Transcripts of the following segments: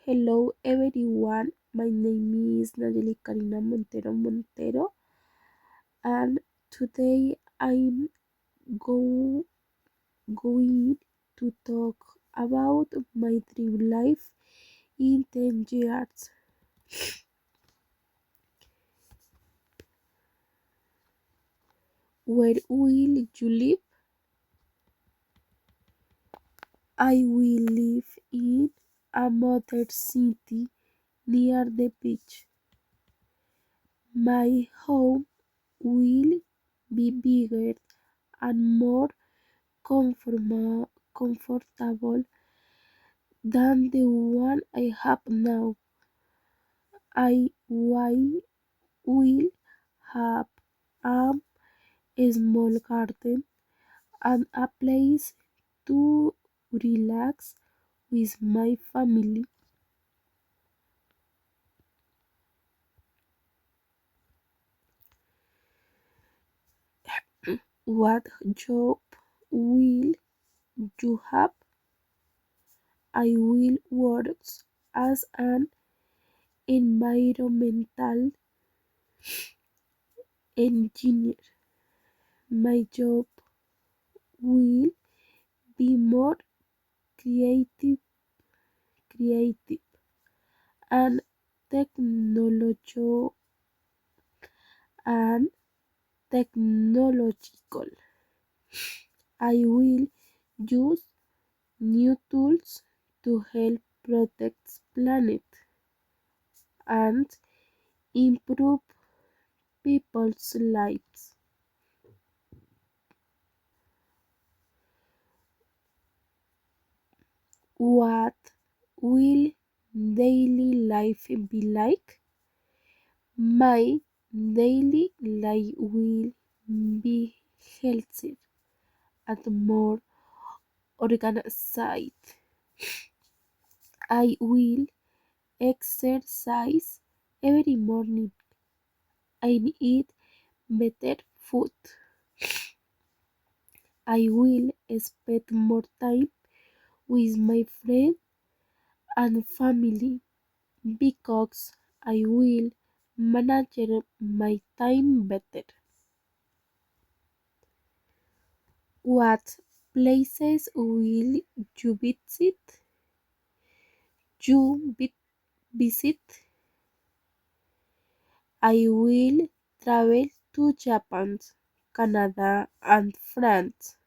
Hello everyone, my name is Nayeli Karina Montero, and today I'm go, going to talk about my dream life in 10 years. Where will you live? I will live in a modern city near the beach. My home will be bigger and more comfortable than the one I have now. I will have a small garden and a place to relax with my family. What job will you have? I will work as an environmental engineer. My job will be more creative and technology and technological. I will use new tools to help protect planet and improve people's lives. What will daily life be like? My daily life will be healthier and more organized. I will exercise every morning and eat better food. I will spend more time with my friends and family because I will manage my time better. What places will you visit? I will travel to Japan, Canada, and France.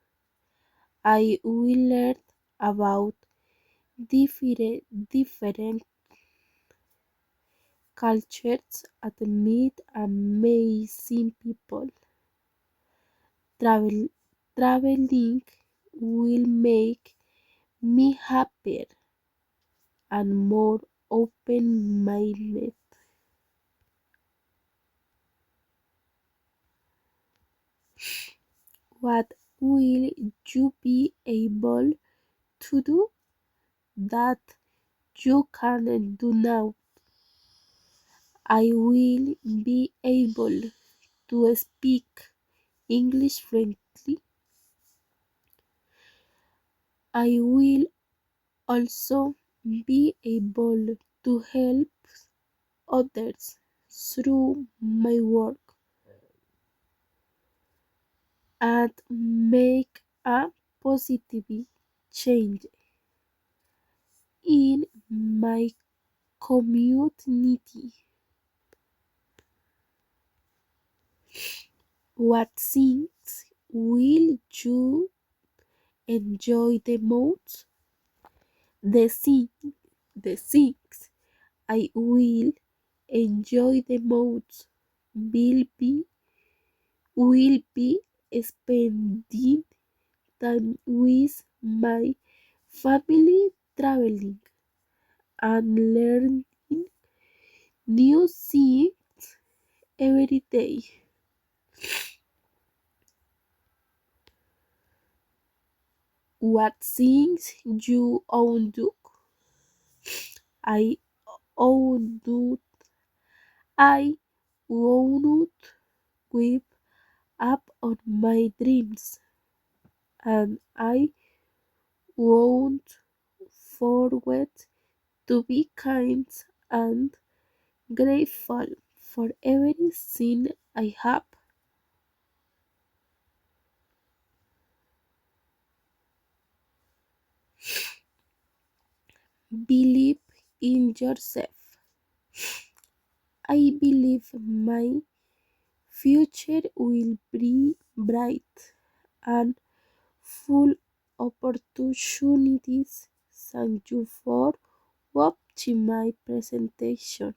I will learn about different cultures and meet amazing people. Travel, traveling will make me happier and more open minded. What will you be able to do that you can't do now? I will be able to speak English fluently. I will also be able to help others through my work and make a positive change in my community. What things will you enjoy the most? The thing, the things I will enjoy the most will be spending time with my family, traveling and learning new things every day. What things you own do? I own do I won't give up on my dreams and I won't forget to be kind and grateful for everything I have. Believe in yourself. I believe my future will be bright and full opportunities. Thank you for watching my presentation.